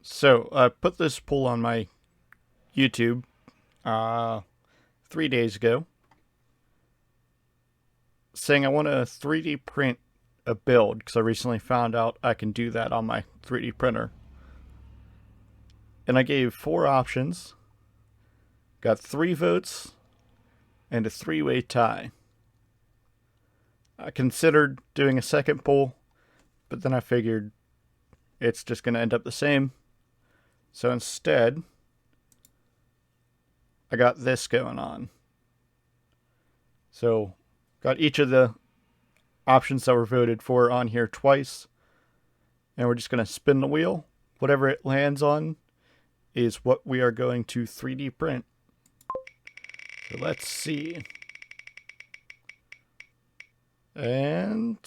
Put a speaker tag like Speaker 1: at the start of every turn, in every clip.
Speaker 1: So I put this poll on my YouTube 3 days ago, saying I want to 3D print a build because I recently found out I can do that on my 3D printer. And I gave 4 options, got 3 votes, and a three-way tie. I considered doing a second poll, but then I figured it's just going to end up the same. So instead, I got this going on. So, got each of the options that were voted for on here twice, and we're just going to spin the wheel. Whatever it lands on is what we are going to 3D print. So let's see. And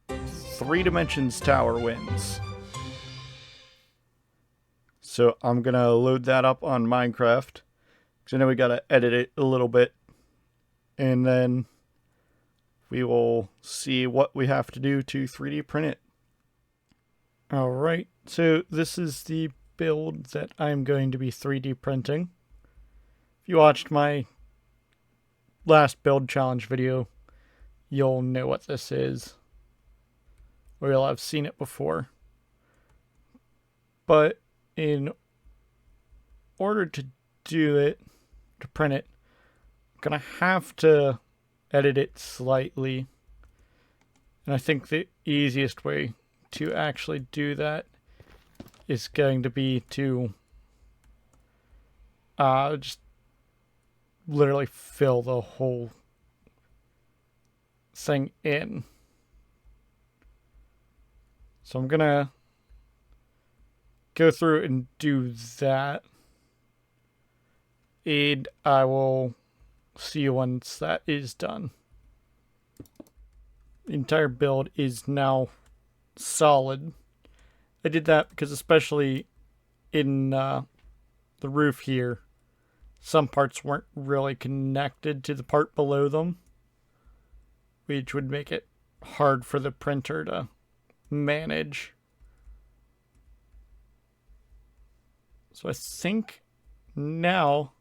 Speaker 1: 3 Dimensions Tower wins. So I'm going to load that up on Minecraft, because I know we got to edit it a little bit, and then we will see what we have to do to 3D print it. Alright, so this is the build that I'm going to be 3D printing. If you watched my last build challenge video, you'll know what this is, or you'll have seen it before. But in order to do it, to print it, I'm going to have to edit it slightly. And I think the easiest way to actually do that is going to be to just literally fill the whole thing in. So I'm gonna go through and do that, and I will see you once that is done. The entire build is now solid. I did that because especially in the roof here, some parts weren't really connected to the part below them, which would make it hard for the printer to manage. So I think now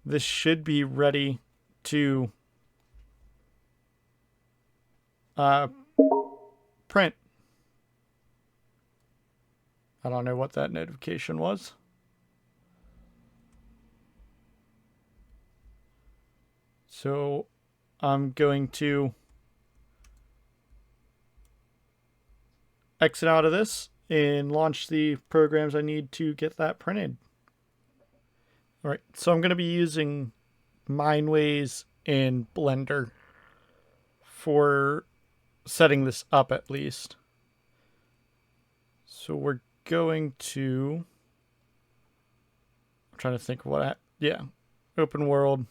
Speaker 1: this should be ready to print. I don't know what that notification was. So I'm going to exit out of this and launch the programs I need to get that printed. Alright, so I'm going to be using Mineways and Blender for setting this up at least. So we're going to... I'm trying to think of what open world,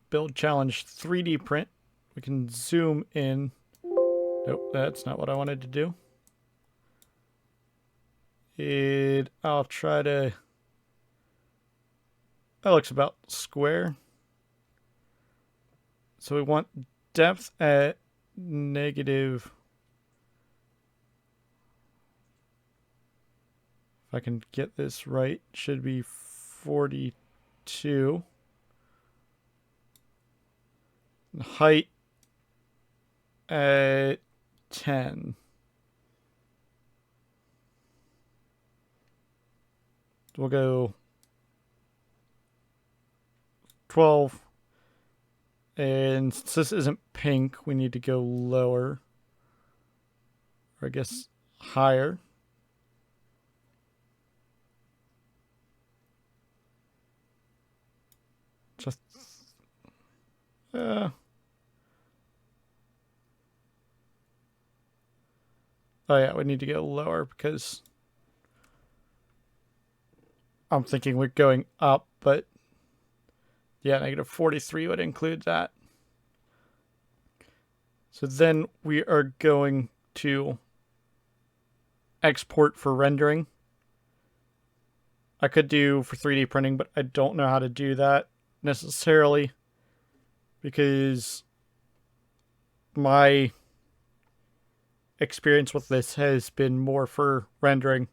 Speaker 1: build challenge 3D print. We can zoom in. Nope, that's not what I wanted to do. And I'll try to... That looks about square. So we want depth at negative... If I can get this right, should be 42. And height at 10. We'll go 12. And since this isn't pink, we need to go lower. Or I guess higher. Just... Oh yeah, we need to go lower because I'm thinking we're going up, but yeah, negative 43 would include that. So then we are going to export for rendering. I could do for 3D printing, but I don't know how to do that necessarily because my experience with this has been more for rendering.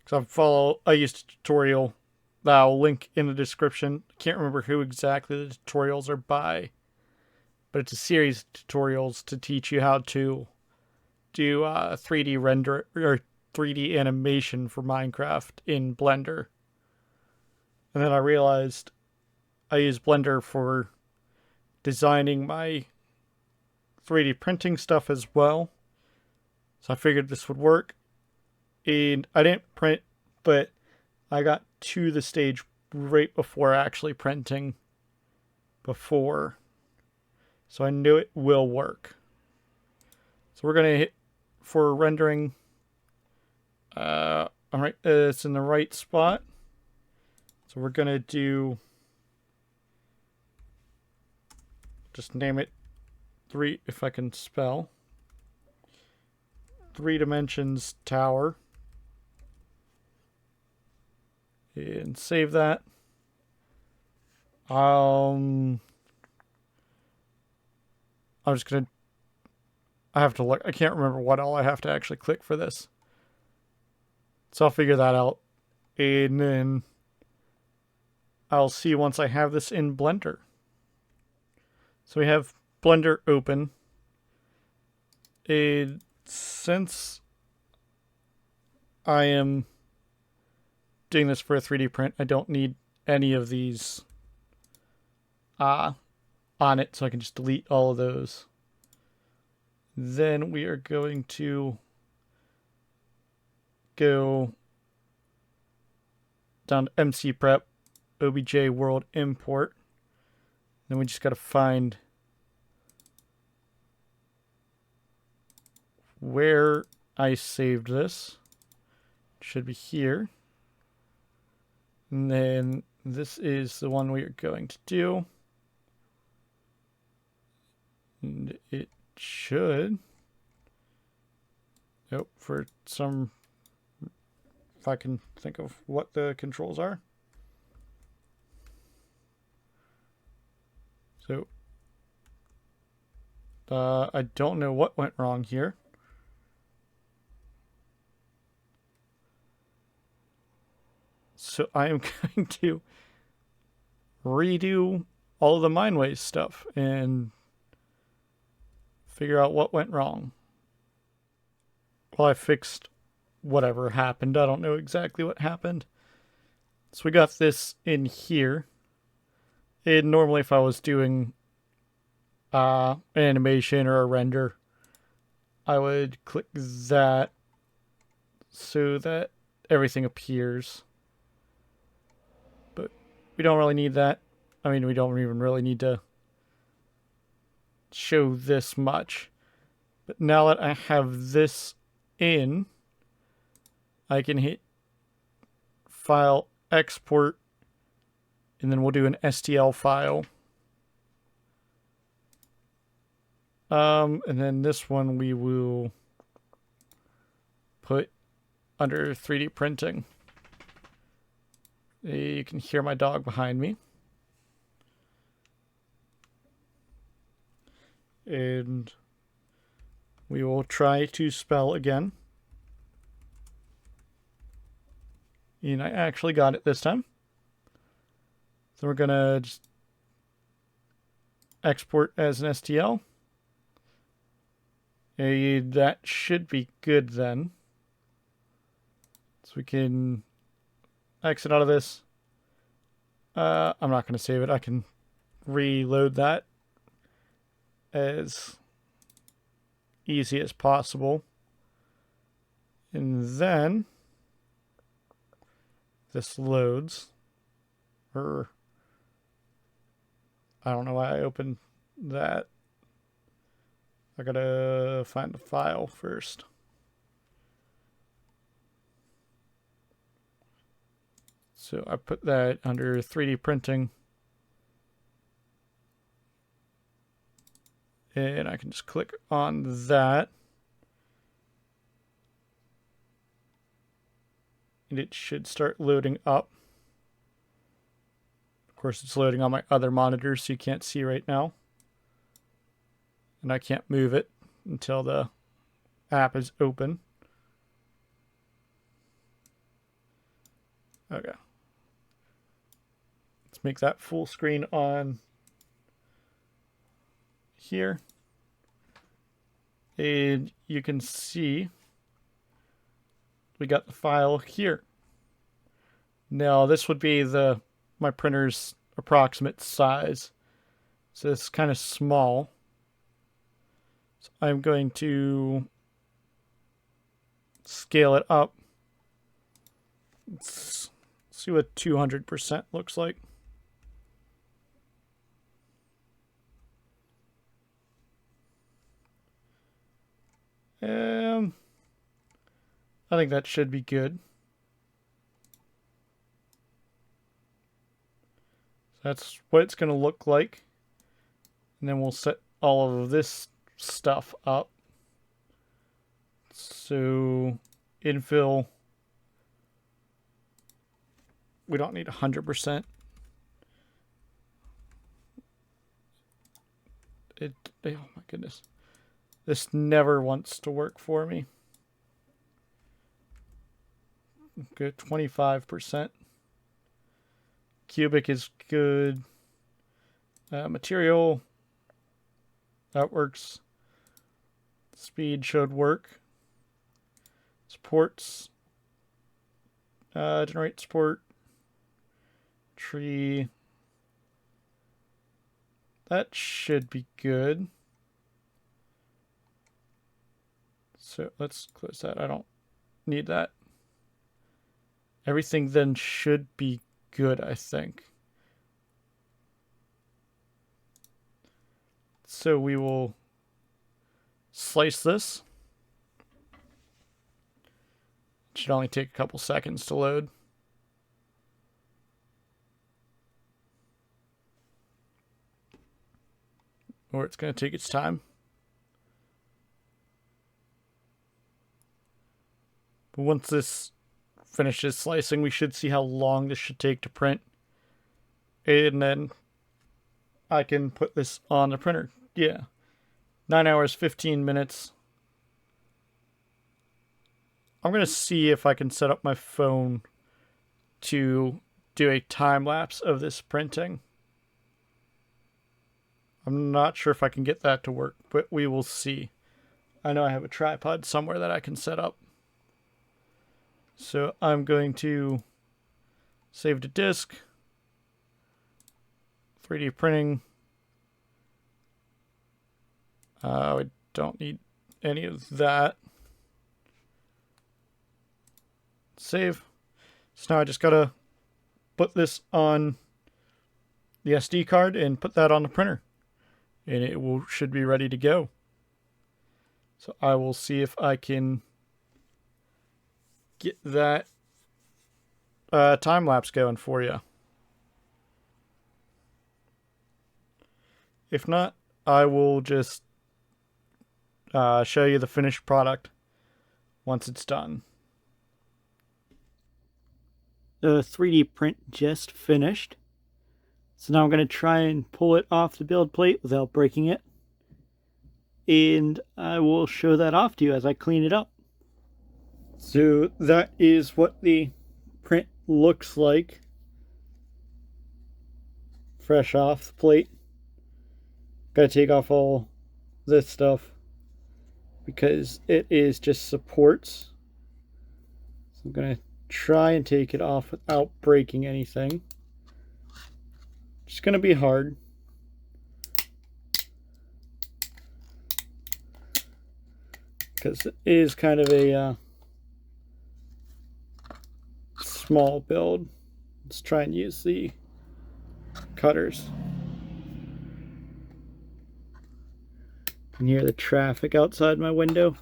Speaker 1: Because I used a tutorial that I'll link in the description. I can't remember who exactly the tutorials are by, but it's a series of tutorials to teach you how to do 3D render or 3D animation for Minecraft in Blender. And then I realized I use Blender for designing my 3D printing stuff as well. So I figured this would work. And I didn't print, but I got to the stage right before actually printing before. So I knew it will work. So we're going to hit for rendering. All right, it's in the right spot. So we're going to do, just name it 3, if I can spell. 3 dimensions tower. And save that. I'm just gonna, I have to look, I can't remember what all I have to actually click for this. So I'll figure that out. And then I'll see once I have this in Blender. So we have Blender open. And since I am doing this for a 3D print, I don't need any of these on it, so I can just delete all of those. Then we are going to go down to MC Prep, OBJ World Import. Then we just got to find where I saved this. It should be here. And then this is the one we are going to do. And it should, nope, for some, if I can think of what the controls are. So, I don't know what went wrong here. So I am going to redo all of the Mineways stuff and figure out what went wrong. Well, I fixed whatever happened. I don't know exactly what happened. So we got this in here. And normally if I was doing an animation or a render, I would click that so that everything appears. But we don't really need that. I mean, we don't even really need to show this much. But now that I have this in, I can hit File, Export, and then we'll do an STL file. And then this one we will put under 3D printing. You can hear my dog behind me. And we will try to spell again. And I actually got it this time. So we're going to just export as an STL. And that should be good then. So we can exit out of this. I'm not going to save it. I can reload that as easy as possible. And then this loads. Or I don't know why I opened that. I gotta find the file first. So I put that under 3D printing. And I can just click on that. And it should start loading up. Of course, it's loading on my other monitor, so you can't see right now. And I can't move it until the app is open. Okay. Let's make that full screen on here. And you can see we got the file here. Now this would be my printer's approximate size. So it's kind of small. So I'm going to scale it up. Let's see what 200% looks like. I think that should be good. That's what it's going to look like. And then we'll set all of this stuff up. So infill, we don't need 100%. Oh my goodness. This never wants to work for me. Good, 25%. Cubic is good. Material, that works. Speed should work. Supports, generate support. Tree, that should be good. So let's close that. I don't need that. Everything then should be good, I think. So we will slice this. It should only take a couple seconds to load. Or it's going to take its time. But once this finishes slicing, we should see how long this should take to print. And then I can put this on the printer. Yeah. 9 hours, 15 minutes. I'm going to see if I can set up my phone to do a time lapse of this printing. I'm not sure if I can get that to work, but we will see. I know I have a tripod somewhere that I can set up. So I'm going to save to disk, 3D printing. We don't need any of that. Save. So now I just gotta put this on the SD card and put that on the printer, and it should be ready to go. So I will see if I can get that time lapse going for you. If not, I will just show you the finished product once it's done. The 3D print just finished. So now I'm going to try and pull it off the build plate without breaking it. And I will show that off to you as I clean it up. So that is what the print looks like fresh off the plate. Gotta take off all this stuff because it is just supports. So I'm gonna try and take it off without breaking anything. It's gonna be hard. Because it is kind of a small build. Let's try and use the cutters. You can hear the traffic outside my window.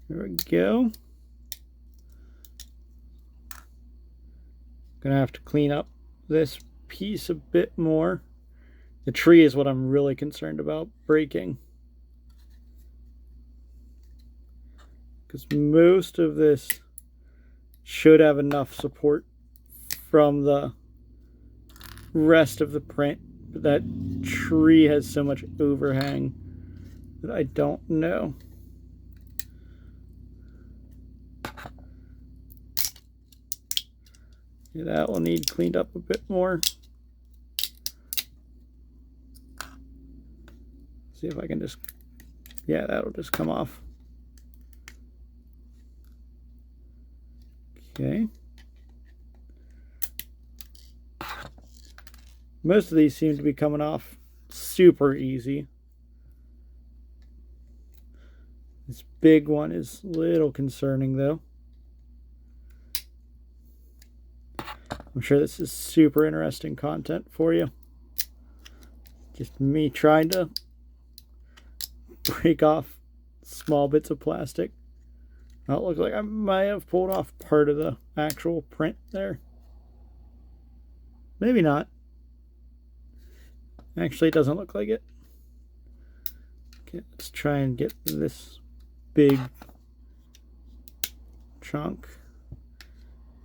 Speaker 1: There we go. Gonna have to clean up this piece a bit more. The tree is what I'm really concerned about breaking, because most of this should have enough support from the rest of the print, but that tree has so much overhang But I don't know. Yeah, that will need cleaned up a bit more. See if I can just, yeah, that'll just come off. Okay. Most of these seem to be coming off super easy. This big one is a little concerning though. I'm sure this is super interesting content for you. Just me trying to break off small bits of plastic. Now it looks like I might have pulled off part of the actual print there. Maybe not. Actually, it doesn't look like it. Okay, let's try and get this big chunk.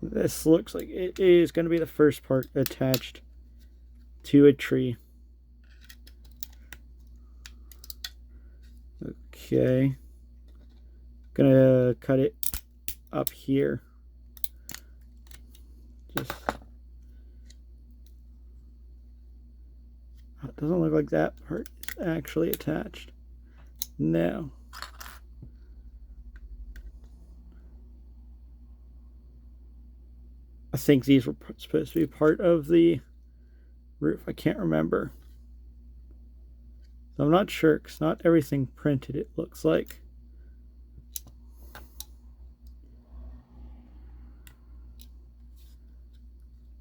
Speaker 1: This looks like it is going to be the first part attached to a tree. Okay. Gonna cut it up here. Just, it doesn't look like that part is actually attached. No. I think these were supposed to be part of the roof. I can't remember. I'm not sure because not everything printed it looks like.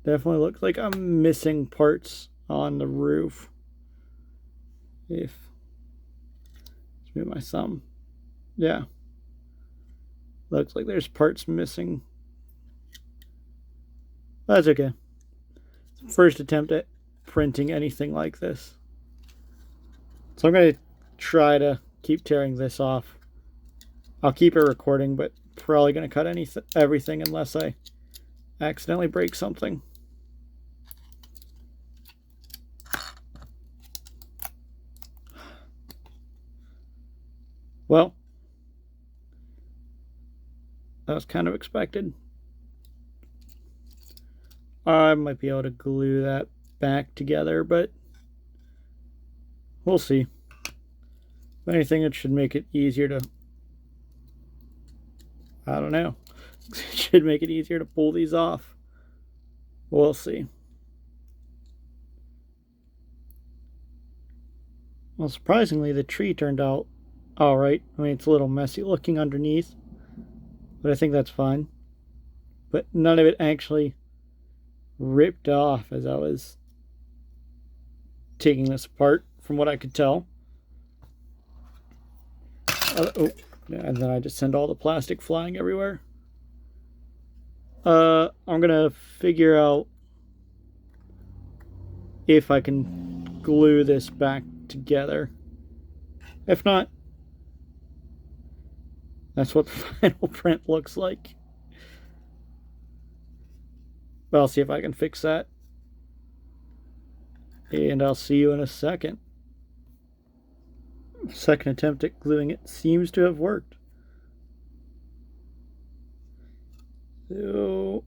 Speaker 1: Definitely looks like I'm missing parts on the roof. Let's move my thumb. Yeah. Looks like there's parts missing. That's okay. First attempt at printing anything like this. So I'm going to try to keep tearing this off. I'll keep it recording, but probably going to cut everything unless I accidentally break something. Well, that was kind of expected. I might be able to glue that back together, but we'll see. If anything, it should make it easier to, I don't know. It should make it easier to pull these off. We'll see. Well, surprisingly, the tree turned out all right. I mean, it's a little messy looking underneath, but I think that's fine. But none of it actually ripped off as I was taking this apart, from what I could tell. Oh, and then I just send all the plastic flying everywhere. I'm gonna figure out if I can glue this back together. If not, that's what the final print looks like. But I'll see if I can fix that. And I'll see you in a second. Second attempt at gluing it seems to have worked. So,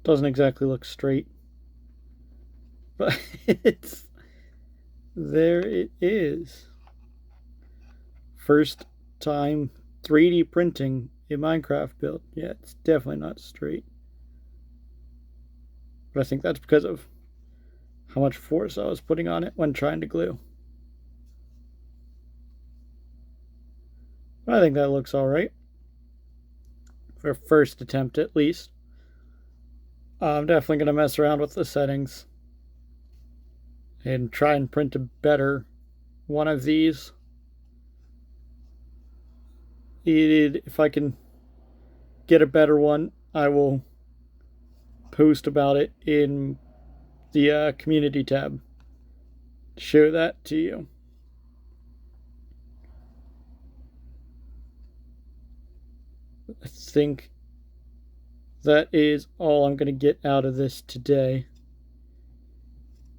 Speaker 1: doesn't exactly look straight. But there it is. First time 3D printing a Minecraft build. Yeah, it's definitely not straight. But I think that's because of how much force I was putting on it when trying to glue. But I think that looks alright. For first attempt at least. I'm definitely going to mess around with the settings and try and print a better one of these. If I can get a better one, I will post about it in the community tab. Show that to you. I think that is all I'm going to get out of this today.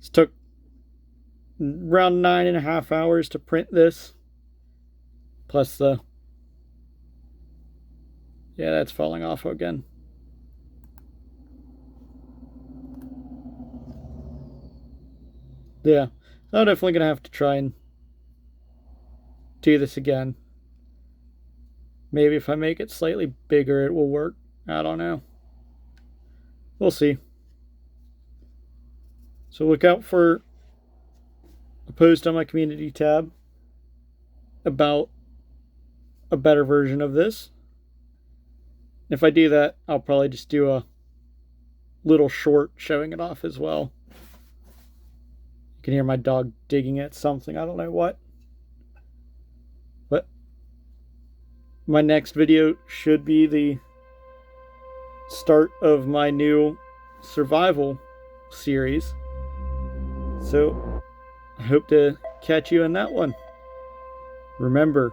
Speaker 1: It took around 9.5 hours to print this. Plus the... Yeah, that's falling off again. Yeah, I'm definitely going to have to try and do this again. Maybe if I make it slightly bigger, it will work. I don't know. We'll see. So look out for a post on my community tab about a better version of this. If I do that, I'll probably just do a little short showing it off as well. You can hear my dog digging at something. I don't know what. But my next video should be the start of my new survival series. So I hope to catch you in that one. Remember,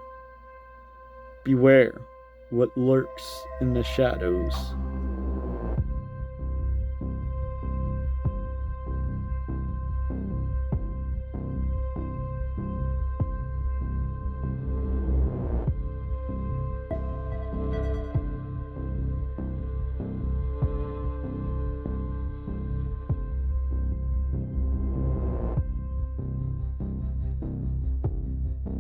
Speaker 1: beware what lurks in the shadows.